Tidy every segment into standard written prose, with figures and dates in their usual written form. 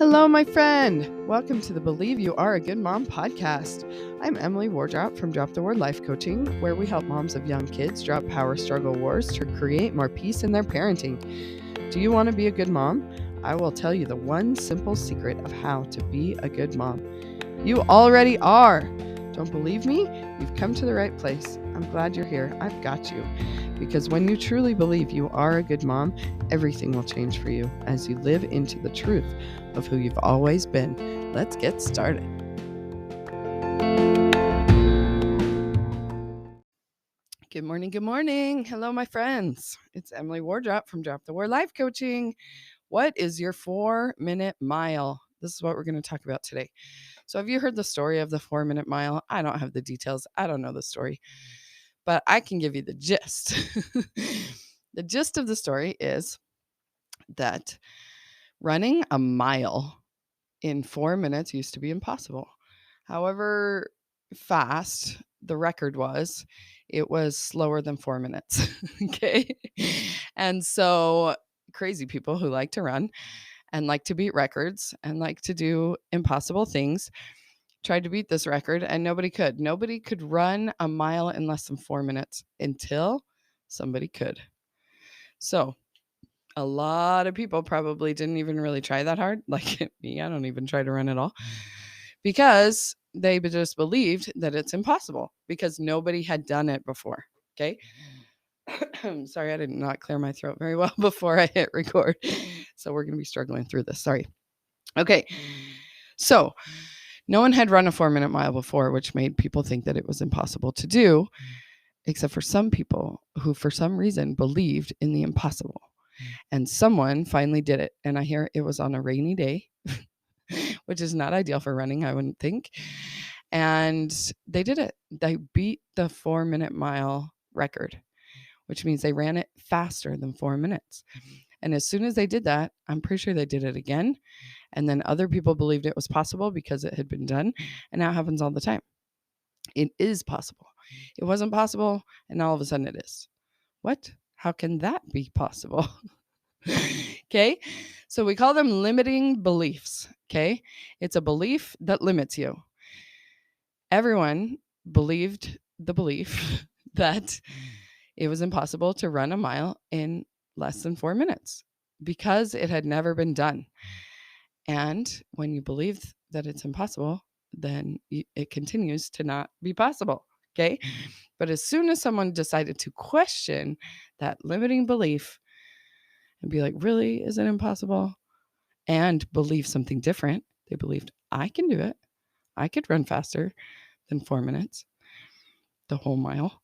Hello, my friend. Welcome to the Believe You Are a Good Mom podcast. I'm Emily Wardrop from Drop the Word Life Coaching, where we help moms of young kids drop power struggle wars to create more peace in their parenting. Do you want to be a good mom? I will tell you the one simple secret of how to be a good mom. You already are. Don't believe me? You've come to the right place. I'm glad you're here. I've got you. Because when you truly believe you are a good mom, everything will change for you as you live into the truth of who you've always been. Let's get started. Good morning. Good morning. Hello, my friends. It's Emily Wardrop from Drop the Word Life Coaching. What is your 4-minute mile? This is what we're going to talk about today. So have you heard the story of the 4-minute mile? I don't have the details. I don't know the story, but I can give you the gist. The gist of the story is that running a mile in 4 minutes used to be impossible. However fast the record was, it was slower than 4 minutes. Okay. And so crazy people who like to run and like to beat records and like to do impossible things tried to beat this record, and nobody could. Nobody could run a mile in less than 4 minutes until somebody could. So a lot of people probably didn't even really try that hard. Like me, I don't even try to run at all because they just believed that it's impossible because nobody had done it before. Okay. Sorry, I did not clear my throat very well before I hit record. So we're going to be struggling through this. Sorry. Okay. So no one had run a 4-minute mile before, which made people think that it was impossible to do, except for some people who, for some reason, believed in the impossible. And someone finally did it. And I hear it was on a rainy day, which is not ideal for running, I wouldn't think. And they did it. They beat the 4-minute mile record, which means they ran it faster than 4 minutes. And as soon as they did that, I'm pretty sure they did it again. And then other people believed it was possible because it had been done. And now it happens all the time. It is possible. It wasn't possible. And now all of a sudden it is. What? How can that be possible? Okay. So we call them limiting beliefs. Okay. It's a belief that limits you. Everyone believed the belief that it was impossible to run a mile in less than 4 minutes because it had never been done. And when you believe that it's impossible, then it continues to not be possible. Okay. But as soon as someone decided to question that limiting belief and be like, really, is it impossible? And believe something different, they believed, I can do it. I could run faster than 4 minutes, the whole mile.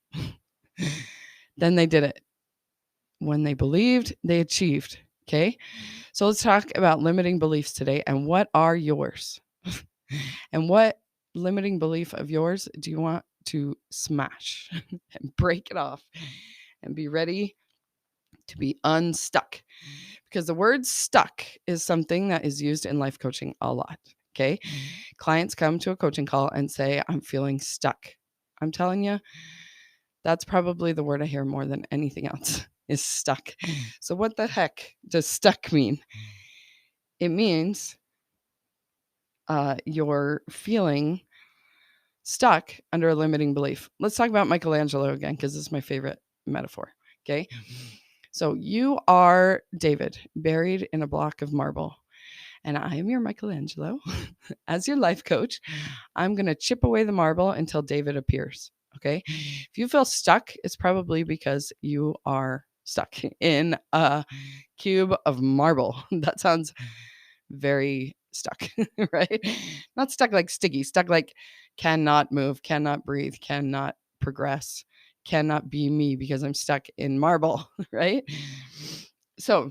Then they did it. When they believed, they achieved. Okay. So let's talk about limiting beliefs today. And what are yours? And what limiting belief of yours do you want to smash and break it off and be ready to be unstuck? Because the word stuck is something that is used in life coaching a lot. Okay. Clients come to a coaching call and say, I'm feeling stuck. I'm telling you, that's probably the word I hear more than anything else is stuck. So what the heck does stuck mean? It means you're feeling stuck under a limiting belief. Let's talk about Michelangelo again, because this is my favorite metaphor. Okay. So you are David, buried in a block of marble. And I am your Michelangelo. As your life coach, I'm going to chip away the marble until David appears. Okay. If you feel stuck, it's probably because you are stuck in a cube of marble. That sounds very stuck, right? Not stuck like sticky, stuck like cannot move, cannot breathe, cannot progress, cannot be me because I'm stuck in marble, right? So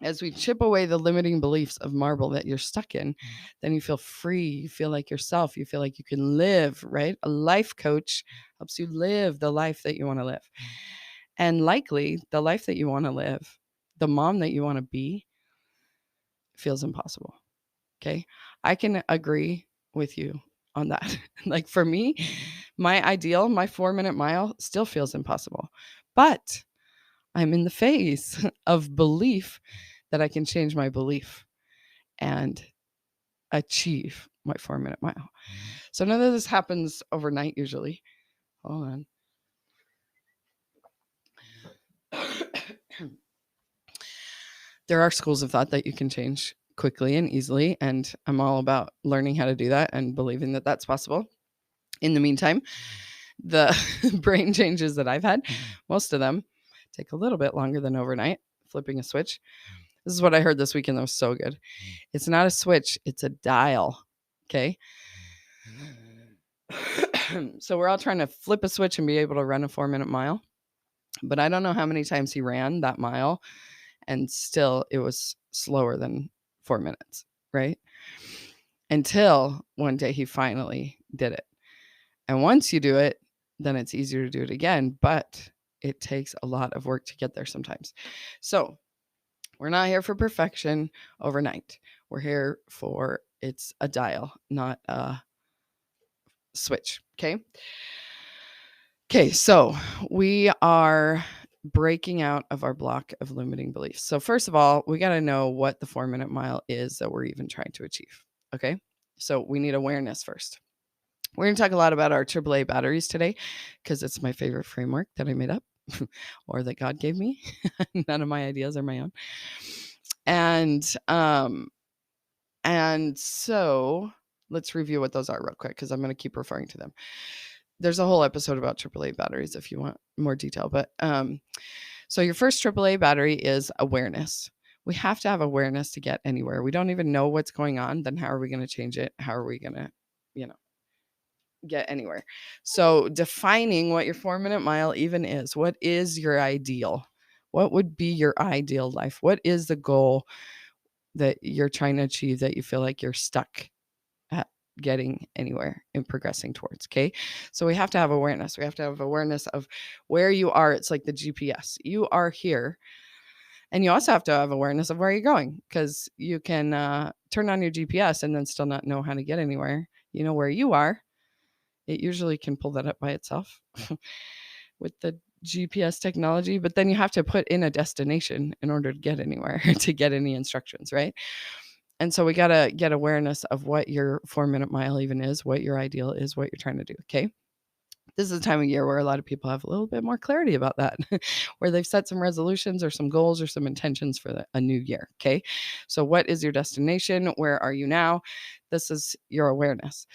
as we chip away the limiting beliefs of marble that you're stuck in, then you feel free. You feel like yourself. You feel like you can live, right? A life coach helps you live the life that you want to live. And likely the life that you want to live, the mom that you want to be, feels impossible. Okay. I can agree with you on that. Like for me, my ideal, my 4-minute mile still feels impossible, but I'm in the phase of belief that I can change my belief and achieve my 4-minute mile. So none of this happens overnight usually. Hold on. There are schools of thought that you can change quickly and easily, and I'm all about learning how to do that and believing that that's possible. In the meantime, the brain changes that I've had, most of them take a little bit longer than overnight, flipping a switch. This is what I heard this weekend that was so good. It's not a switch, it's a dial. Okay. So we're all trying to flip a switch and be able to run a 4-minute mile. But I don't know how many times he ran that mile, and still it was slower than 4 minutes, right? Until one day he finally did it. And once you do it, then it's easier to do it again, but it takes a lot of work to get there sometimes. So we're not here for perfection overnight. We're here for it's a dial, not a switch. Okay. Okay. So we are breaking out of our block of limiting beliefs. So, first of all, we got to know what the 4-minute mile is that we're even trying to achieve. Okay. So, we need awareness first. We're going to talk a lot about our AAA batteries today because it's my favorite framework that I made up or that God gave me. None of my ideas are my own. And so let's review what those are real quick because I'm going to keep referring to them. There's a whole episode about AAA batteries if you want more detail. But so your first AAA battery is awareness. We have to have awareness to get anywhere. We don't even know what's going on. Then how are we going to change it? How are we going to, get anywhere? So defining what your 4-minute mile even is. What is your ideal? What would be your ideal life? What is the goal that you're trying to achieve that you feel like you're stuck at getting anywhere and progressing towards? Okay. So we have to have awareness. We have to have awareness of where you are. It's like the GPS. You are here. And you also have to have awareness of where you're going because you can turn on your GPS and then still not know how to get anywhere. You know where you are. It usually can pull that up by itself with the GPS technology, but then you have to put in a destination in order to get anywhere, to get any instructions, right? And so we got to get awareness of what your 4-minute mile even is, what your ideal is, what you're trying to do, okay? This is a time of year where a lot of people have a little bit more clarity about that, where they've set some resolutions or some goals or some intentions for a new year, okay? So what is your destination? Where are you now? This is your awareness.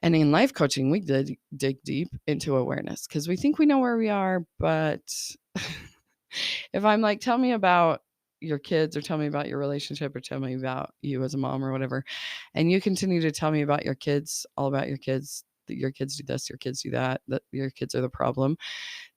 And in life coaching, we did dig deep into awareness because we think we know where we are. But if I'm like, tell me about your kids or tell me about your relationship or tell me about you as a mom or whatever, and you continue to tell me about your kids, all about your kids, that your kids do this, your kids do that your kids are the problem,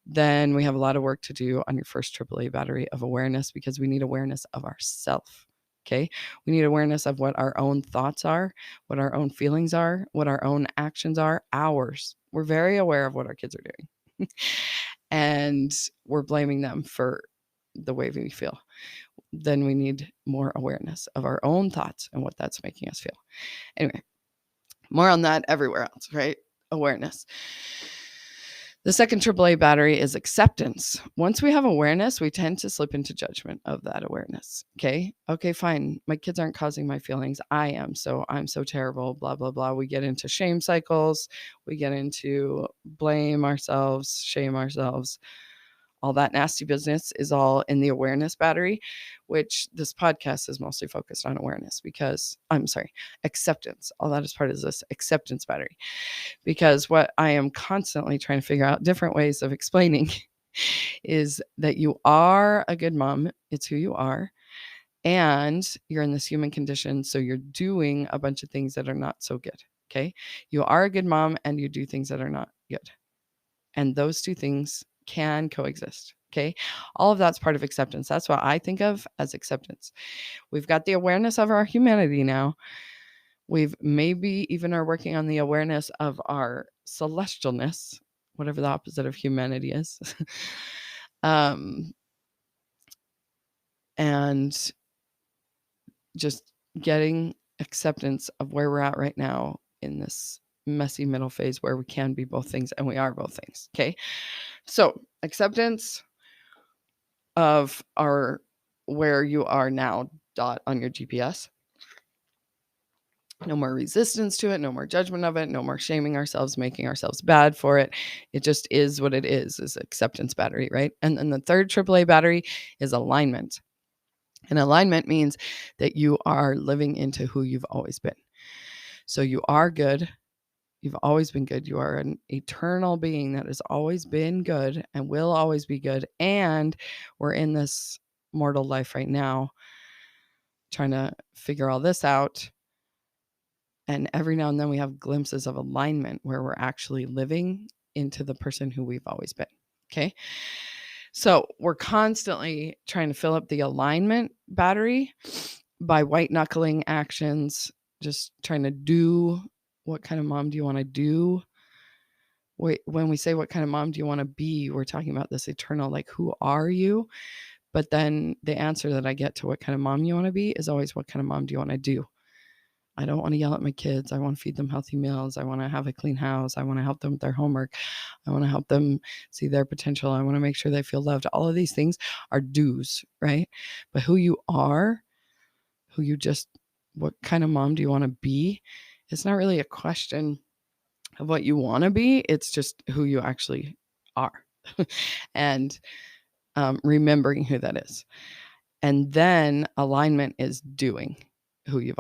then we have a lot of work to do on your first AAA battery of awareness because we need awareness of ourself. Okay. We need awareness of what our own thoughts are, what our own feelings are, what our own actions are, ours. We're very aware of what our kids are doing. And we're blaming them for the way we feel. Then we need more awareness of our own thoughts and what that's making us feel. Anyway, more on that everywhere else, right? Awareness. The second AAA battery is acceptance. Once we have awareness, we tend to slip into judgment of that awareness. Okay, fine. My kids aren't causing my feelings. I am. So I'm so terrible, blah, blah, blah. We get into shame cycles. We get into blame ourselves, shame ourselves. All that nasty business is all in the awareness battery, which this podcast is mostly focused on awareness because acceptance. All that is part of this acceptance battery. Because what I am constantly trying to figure out different ways of explaining is that you are a good mom. It's who you are. And you're in this human condition. So you're doing a bunch of things that are not so good. Okay. You are a good mom and you do things that are not good. And those two things can coexist. Okay. All of that's part of acceptance. That's what I think of as acceptance. We've got the awareness of our humanity now. We've maybe even are working on the awareness of our celestialness, whatever the opposite of humanity is. And just getting acceptance of where we're at right now in this messy middle phase where we can be both things and we are both things. Okay. So acceptance of our where you are now dot on your GPS. No more resistance to it, no more judgment of it, no more shaming ourselves, making ourselves bad for it. It just is what it is acceptance battery, right? And then the third AAA battery is alignment. And alignment means that you are living into who you've always been. So you are good. You've always been good. You are an eternal being that has always been good and will always be good. And we're in this mortal life right now trying to figure all this out. And every now and then we have glimpses of alignment where we're actually living into the person who we've always been. Okay. So we're constantly trying to fill up the alignment battery by white knuckling actions, just trying to do what kind of mom do you want to do? When we say what kind of mom do you want to be, we're talking about this eternal, like, who are you? But then the answer that I get to what kind of mom you want to be is always, what kind of mom do you want to do? I don't want to yell at my kids. I want to feed them healthy meals. I want to have a clean house. I want to help them with their homework. I want to help them see their potential. I want to make sure they feel loved. All of these things are do's, right? But who you are, what kind of mom do you want to be? It's not really a question of what you want to be. It's just who you actually are. And remembering who that is. And then alignment is doing who you've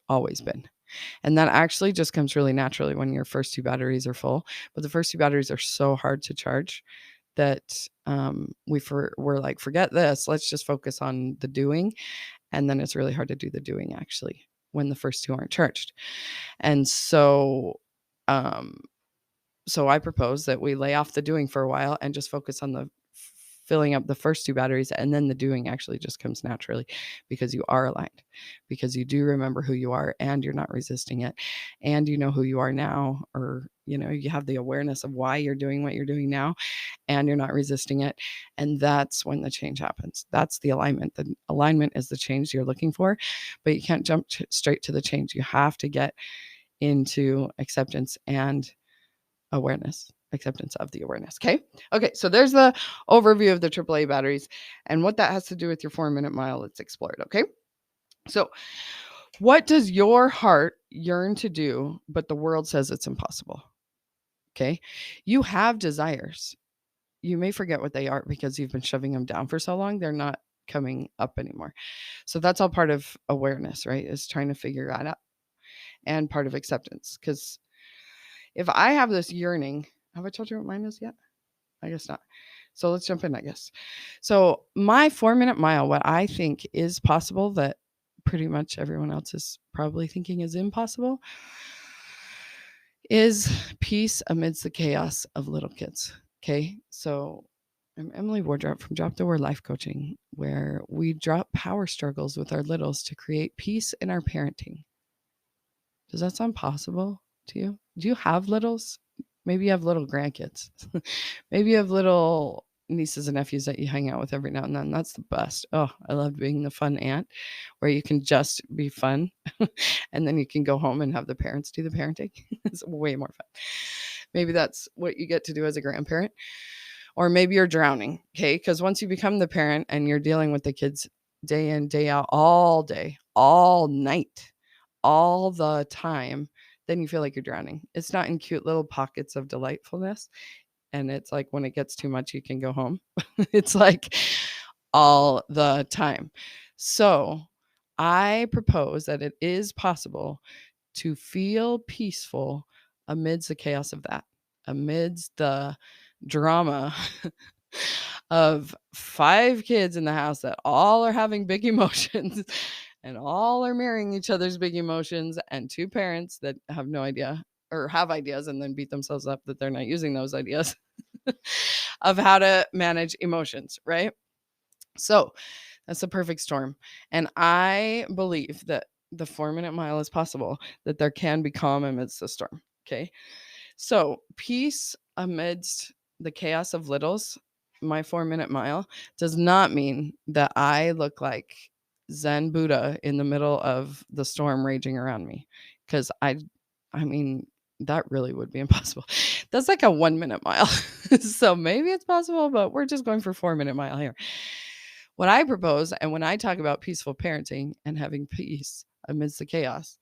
always been. And that actually just comes really naturally when your first two batteries are full. But the first two batteries are so hard to charge that we're like, forget this. Let's just focus on the doing. And then it's really hard to do the doing actually when the first two aren't charged. And so I propose that we lay off the doing for a while and just focus on the filling up the first two batteries, and then the doing actually just comes naturally because you are aligned, because you do remember who you are and you're not resisting it, and you know who you are now, or you have the awareness of why you're doing what you're doing now, and you're not resisting it. And that's when the change happens. That's the alignment. The alignment is the change you're looking for, but you can't jump straight to the change. You have to get into acceptance and acceptance of the awareness. Okay, so there's the overview of the AAA batteries and what that has to do with your 4-minute mile. Let's explore it. Okay, so what does your heart yearn to do, but the world says it's impossible? Okay, you have desires. You may forget what they are because you've been shoving them down for so long, they're not coming up anymore. So that's all part of awareness, right? Is trying to figure that out, and part of acceptance. Because if I have this yearning, have I told you what mine is yet? I guess not. So let's jump in, I guess. So my 4-minute mile, what I think is possible that pretty much everyone else is probably thinking is impossible, is peace amidst the chaos of little kids. Okay. So I'm Emily Wardrop from Drop the Word Life Coaching, where we drop power struggles with our littles to create peace in our parenting. Does that sound possible to you? Do you have littles? Maybe you have little grandkids. Maybe you have little nieces and nephews that you hang out with every now and then. That's the best. Oh, I love being the fun aunt where you can just be fun and then you can go home and have the parents do the parenting. It's way more fun. Maybe that's what you get to do as a grandparent. Or maybe you're drowning, okay? Because once you become the parent and you're dealing with the kids day in, day out, all day, all night, all the time, then you feel like you're drowning. It's not in cute little pockets of delightfulness. And it's like when it gets too much, you can go home. It's like all the time. So I propose that it is possible to feel peaceful amidst the chaos of that, amidst the drama of 5 kids in the house that all are having big emotions and all are mirroring each other's big emotions, and 2 parents that have no idea or have ideas and then beat themselves up that they're not using those ideas of how to manage emotions, right? So that's a perfect storm. And I believe that the 4-minute mile is possible, that there can be calm amidst the storm. Okay. So peace amidst the chaos of littles, my 4-minute mile, does not mean that I look like Zen Buddha in the middle of the storm raging around me. Because I mean, that really would be impossible. That's like a 1-minute mile. So maybe it's possible, but we're just going for 4-minute mile here. What I propose, and when I talk about peaceful parenting and having peace amidst the chaos,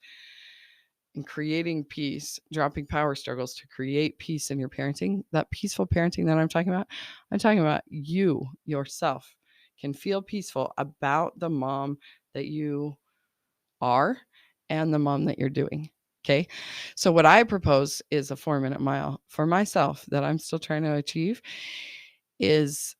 and creating peace, dropping power struggles to create peace in your parenting, that peaceful parenting that I'm talking about you yourself can feel peaceful about the mom that you are and the mom that you're doing. Okay. So, what I propose is a 4-minute mile for myself that I'm still trying to achieve is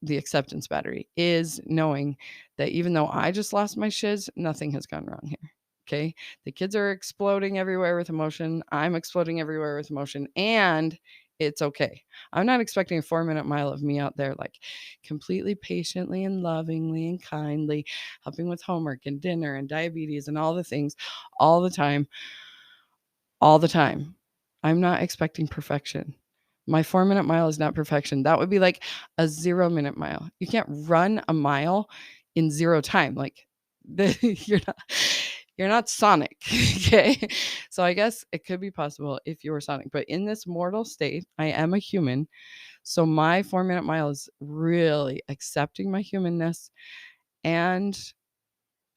the acceptance battery, is knowing that even though I just lost my shiz, nothing has gone wrong here. Okay. The kids are exploding everywhere with emotion. I'm exploding everywhere with emotion. And it's okay. I'm not expecting a 4-minute mile of me out there, like completely patiently and lovingly and kindly helping with homework and dinner and diabetes and all the things all the time. All the time. I'm not expecting perfection. My 4-minute mile is not perfection. That would be like a 0-minute mile. You can't run a mile in 0 time. Like you're not Sonic. Okay. So I guess it could be possible if you were Sonic, but in this mortal state, I am a human. So my 4-minute mile is really accepting my humanness and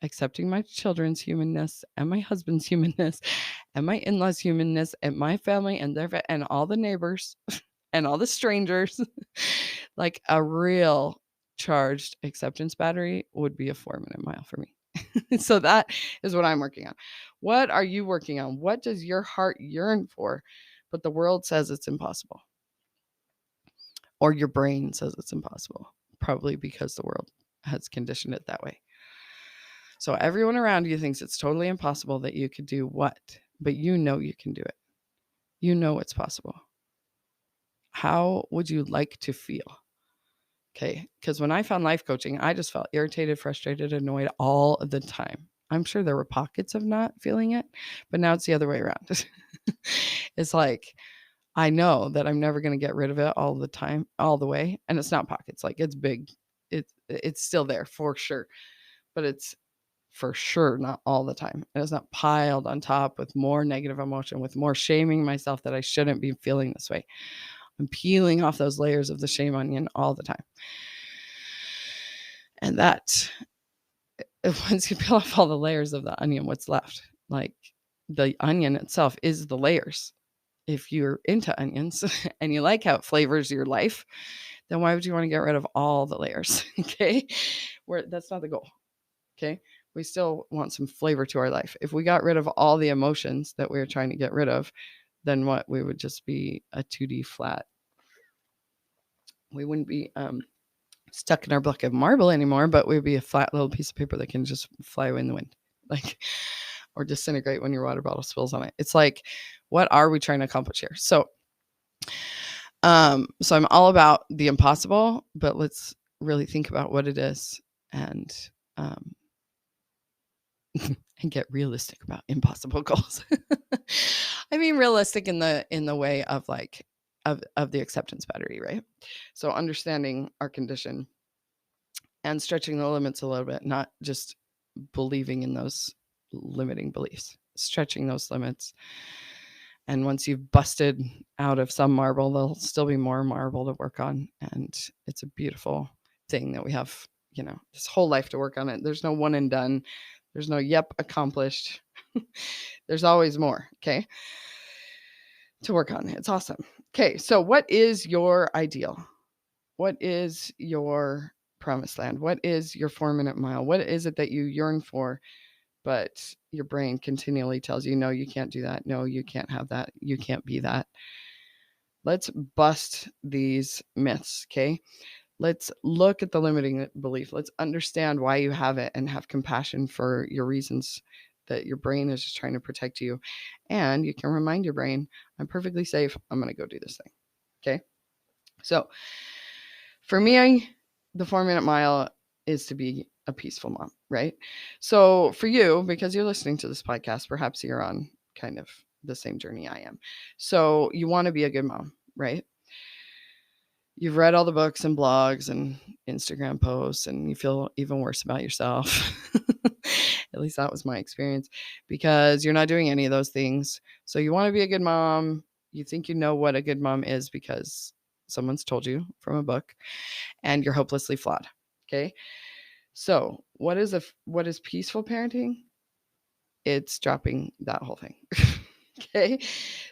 accepting my children's humanness and my husband's humanness and my in-laws humanness and my family and and all the neighbors and all the strangers. Like a real charged acceptance battery would be a 4-minute mile for me. So that is what I'm working on. What are you working on? What does your heart yearn for, but the world says it's impossible? Or your brain says it's impossible, probably because the world has conditioned it that way. So everyone around you thinks it's totally impossible that you could do what, but you know you can do it. You know it's possible. How would you like to feel? Okay, because when I found life coaching, I just felt irritated, frustrated, annoyed all the time. I'm sure there were pockets of not feeling it, but now it's the other way around. It's like, I know that I'm never going to get rid of it all the time, all the way. And it's not pockets, like it's big. It's still there for sure, but it's for sure not all the time. And it's not piled on top with more negative emotion, with more shaming myself that I shouldn't be feeling this way. I'm peeling off those layers of the shame onion all the time. And that, once you peel off all the layers of the onion, what's left? Like the onion itself is the layers. If you're into onions and you like how it flavors your life, then why would you want to get rid of all the layers? Okay. That's not the goal. Okay. We still want some flavor to our life. If we got rid of all the emotions that we were trying to get rid of, then what? We would just be a 2D flat. We wouldn't be stuck in our block of marble anymore, but we'd be a flat little piece of paper that can just fly away in the wind, like, or disintegrate when your water bottle spills on it. It's like, what are we trying to accomplish here? So I'm all about the impossible, but let's really think about what it is and and get realistic about impossible goals. I mean, realistic in the way of like of the acceptance battery, right? So understanding our condition and stretching the limits a little bit, not just believing in those limiting beliefs, stretching those limits. And once you've busted out of some marble, there'll still be more marble to work on. And it's a beautiful thing that we have, this whole life to work on it. There's no one and done. There's no, yep, accomplished. There's always more, okay, to work on. It's awesome. Okay, so what is your ideal? What is your promised land? What is your 4-minute mile? What is it that you yearn for, but your brain continually tells you, no, you can't do that. No, you can't have that. You can't be that. Let's bust these myths, okay? Let's look at the limiting belief. Let's understand why you have it and have compassion for your reasons that your brain is just trying to protect you. And you can remind your brain, I'm perfectly safe. I'm going to go do this thing. Okay. So for me, the 4-minute mile is to be a peaceful mom, right? So for you, because you're listening to this podcast, perhaps you're on kind of the same journey I am. So you want to be a good mom, right? You've read all the books and blogs and Instagram posts, and you feel even worse about yourself. At least that was my experience, because you're not doing any of those things. So you want to be a good mom. You think you know what a good mom is because someone's told you from a book, and you're hopelessly flawed. Okay. So what is peaceful parenting? It's dropping that whole thing. Okay.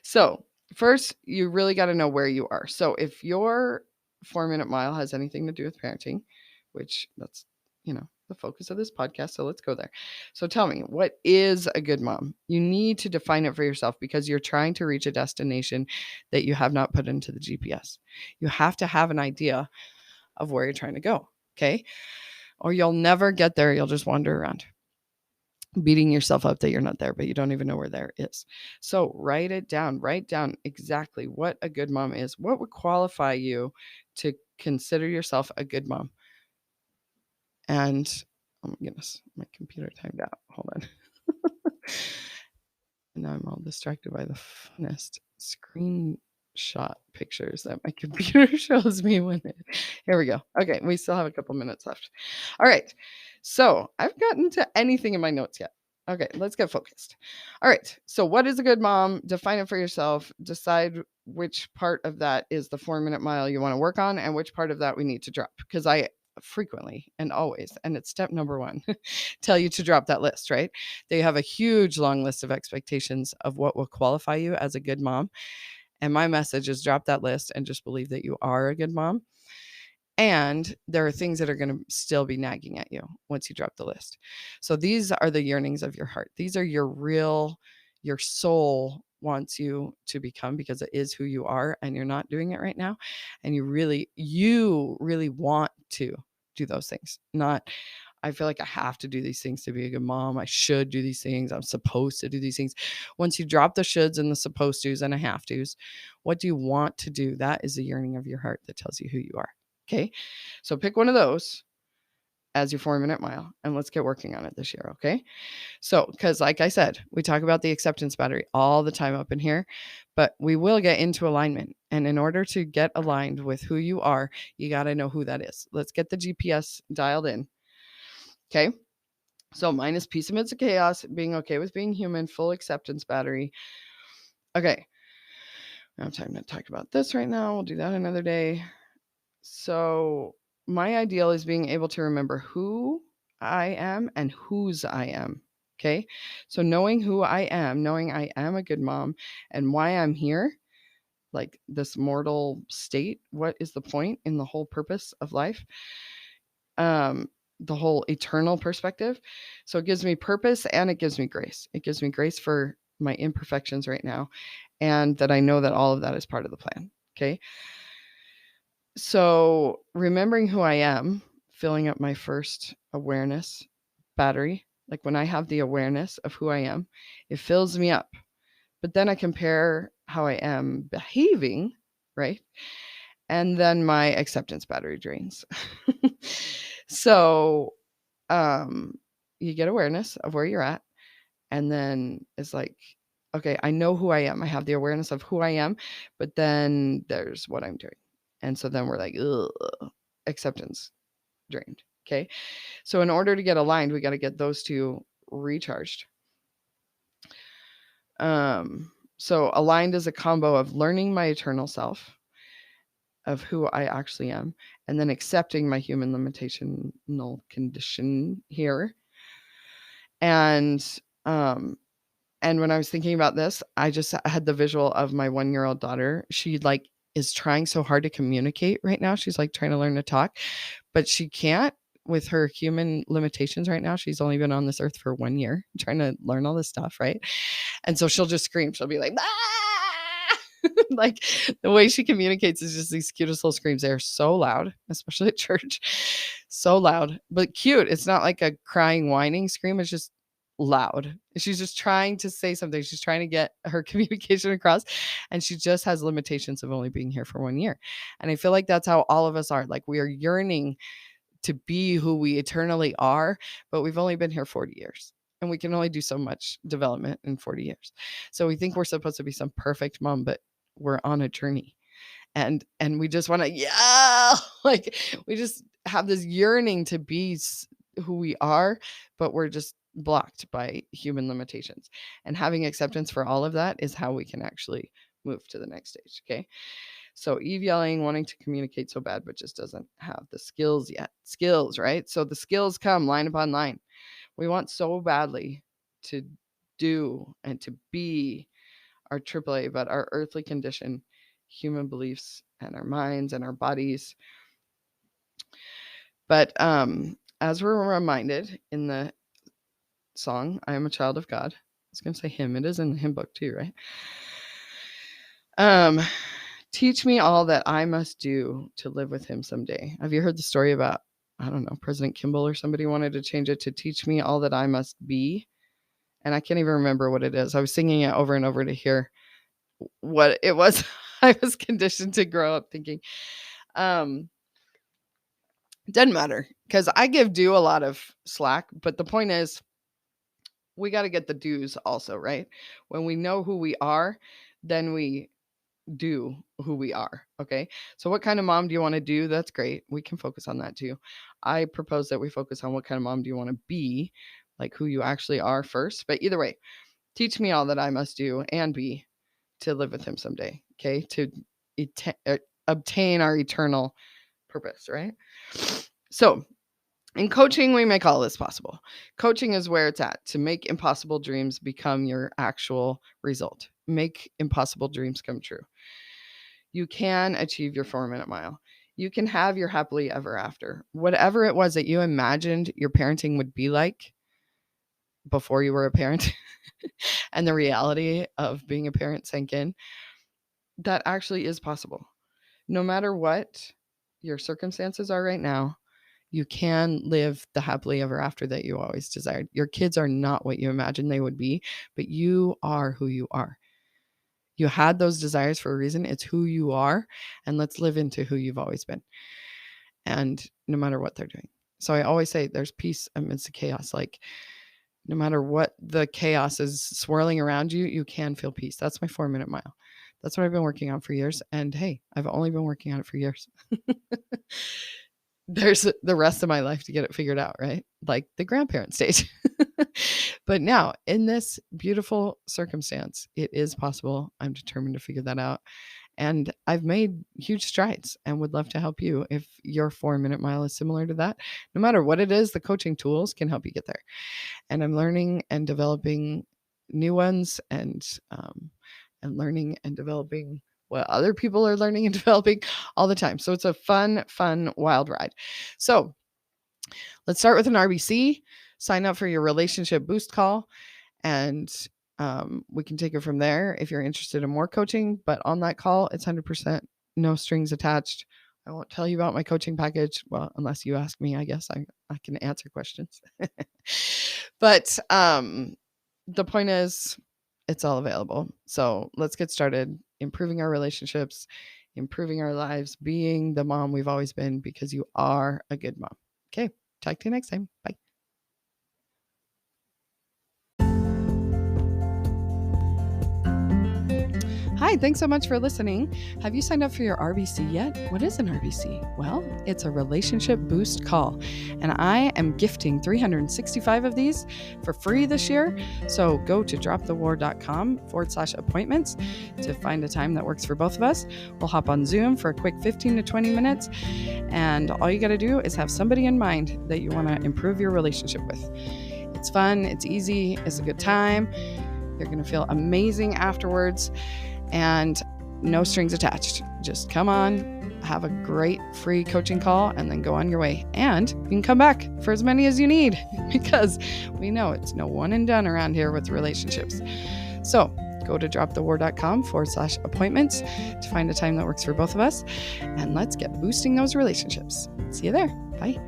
So, first, you really got to know where you are. So, if your 4 minute mile has anything to do with parenting, which that's, the focus of this podcast. So, let's go there. So, tell me, what is a good mom? You need to define it for yourself because you're trying to reach a destination that you have not put into the GPS. You have to have an idea of where you're trying to go. Okay. Or you'll never get there. You'll just wander around beating yourself up that you're not there, but you don't even know where there is. So write it down. Write down exactly what a good mom is. What would qualify you to consider yourself a good mom? And oh my goodness, my computer timed out. Hold on. And now I'm all distracted by the funnest screenshot pictures that my computer shows me here we go. Okay, we still have a couple minutes left. All right. So I've gotten to anything in my notes yet. Okay, let's get focused. All right. So what is a good mom? Define it for yourself. Decide which part of that is the 4 minute mile you want to work on and which part of that we need to drop. Because I frequently and always, and it's step number 1, tell you to drop that list, right? They have a huge long list of expectations of what will qualify you as a good mom. And my message is drop that list and just believe that you are a good mom. And there are things that are going to still be nagging at you once you drop the list. So these are the yearnings of your heart. These are your soul wants you to become because it is who you are and you're not doing it right now. And you really want to do those things. Not, I feel like I have to do these things to be a good mom. I should do these things. I'm supposed to do these things. Once you drop the shoulds and the supposed tos and a have tos, what do you want to do? That is the yearning of your heart that tells you who you are. Okay. So pick one of those as your 4 minute mile and let's get working on it this year. Okay. So, because like I said, we talk about the acceptance battery all the time up in here, but we will get into alignment. And in order to get aligned with who you are, you got to know who that is. Let's get the GPS dialed in. Okay. So mine is peace amidst the chaos, being okay with being human, full acceptance battery. Okay. I don't have time to talk about this right now. We'll do that another day. So my ideal is being able to remember who I am and whose I am. Okay. So knowing who I am, knowing I am a good mom and why I'm here, like this mortal state, what is the point in the whole purpose of life? The whole eternal perspective. So it gives me purpose and it gives me grace. It gives me grace for my imperfections right now. And that I know that all of that is part of the plan. Okay. So remembering who I am, filling up my first awareness battery, like when I have the awareness of who I am, it fills me up. But then I compare how I am behaving, right? And then my acceptance battery drains. So you get awareness of where you're at. And then it's like, okay, I know who I am. I have the awareness of who I am, but then there's what I'm doing. And so then we're like, ugh, acceptance drained. Okay. So in order to get aligned, we got to get those two recharged. So aligned is a combo of learning my eternal self, of who I actually am, and then accepting my human limitational condition here. And when I was thinking about this, I just had the visual of my 1-year-old daughter. She is trying so hard to communicate right now. She's like trying to learn to talk, but she can't with her human limitations right now. She's only been on this earth for 1 year trying to learn all this stuff, right? And so she'll just scream. She'll be like, ah! Like the way she communicates is just these cutest little screams. They're so loud, especially at church. So loud, but cute. It's not like a crying, whining scream. It's just loud. She's just trying to say something. She's trying to get her communication across, and she just has limitations of only being here for 1 year. And I feel like that's how all of us are. Like we are yearning to be who we eternally are, but we've only been here 40 years. And we can only do so much development in 40 years. So we think we're supposed to be some perfect mom, but we're on a journey. And we just want to, yeah, like we just have this yearning to be who we are, but we're just blocked by human limitations. And having acceptance for all of that is how we can actually move to the next stage. Okay. So Eve yelling, wanting to communicate so bad, but just doesn't have the skills yet. Skills, right? So the skills come line upon line. We want so badly to do and to be our AAA, but our earthly condition, human beliefs, and our minds and our bodies. But as we're reminded in the song, I am a child of God. I was going to say hymn. It is in the hymn book too, right? Teach me all that I must do to live with him someday. Have you heard the story about, I don't know, President Kimball or somebody wanted to change it to teach me all that I must be? And I can't even remember what it is. I was singing it over and over to hear what it was. I was conditioned to grow up thinking. Doesn't matter, because I give do a lot of slack. But the point is, we got to get the do's also, right? When we know who we are, then we do who we are. Okay. So what kind of mom do you want to do? That's great. We can focus on that too. I propose that we focus on what kind of mom do you want to be, like who you actually are first. But either way, teach me all that I must do and be to live with him someday. Okay. To obtain our eternal purpose, right? So in coaching, we make all this possible. Coaching is where it's at, to make impossible dreams become your actual result. Make impossible dreams come true. You can achieve your 4-minute mile. You can have your happily ever after. Whatever it was that you imagined your parenting would be like before you were a parent and the reality of being a parent sank in, that actually is possible. No matter what your circumstances are right now, you can live the happily ever after that you always desired. Your kids are not what you imagined they would be, but you are who you are. You had those desires for a reason. It's who you are. And let's live into who you've always been. And no matter what they're doing. So I always say there's peace amidst the chaos. Like no matter what the chaos is swirling around you, you can feel peace. That's my 4-minute mile. That's what I've been working on for years. And hey, I've only been working on it for years. There's the rest of my life to get it figured out, right? Like the grandparent stage. But now in this beautiful circumstance, it is possible. I'm determined to figure that out. And I've made huge strides and would love to help you if your 4-minute mile is similar to that. No matter what it is, the coaching tools can help you get there. And I'm learning and developing new ones and learning and developing what other people are learning and developing all the time. So it's a fun, wild ride. So let's start with an RBC. Sign up for your relationship boost call, and we can take it from there if you're interested in more coaching. But on that call, it's 100% no strings attached. I won't tell you about my coaching package. Well, unless you ask me, I guess I can answer questions. But the point is, it's all available. So let's get started improving our relationships, improving our lives, being the mom we've always been, because you are a good mom. Okay. Talk to you next time. Bye. Hi, thanks so much for listening. Have you signed up for your RBC yet? What is an RBC? Well, it's a relationship boost call, and I am gifting 365 of these for free this year. So go to dropthewar.com/appointments to find a time that works for both of us. We'll hop on Zoom for a quick 15 to 20 minutes, and all you got to do is have somebody in mind that you want to improve your relationship with. It's fun, it's easy, it's a good time. You're going to feel amazing afterwards. And no strings attached. Just come on, have a great free coaching call, and then go on your way. And you can come back for as many as you need, because we know it's no one and done around here with relationships. So go to dropthewar.com/appointments to find a time that works for both of us. And let's get boosting those relationships. See you there. Bye.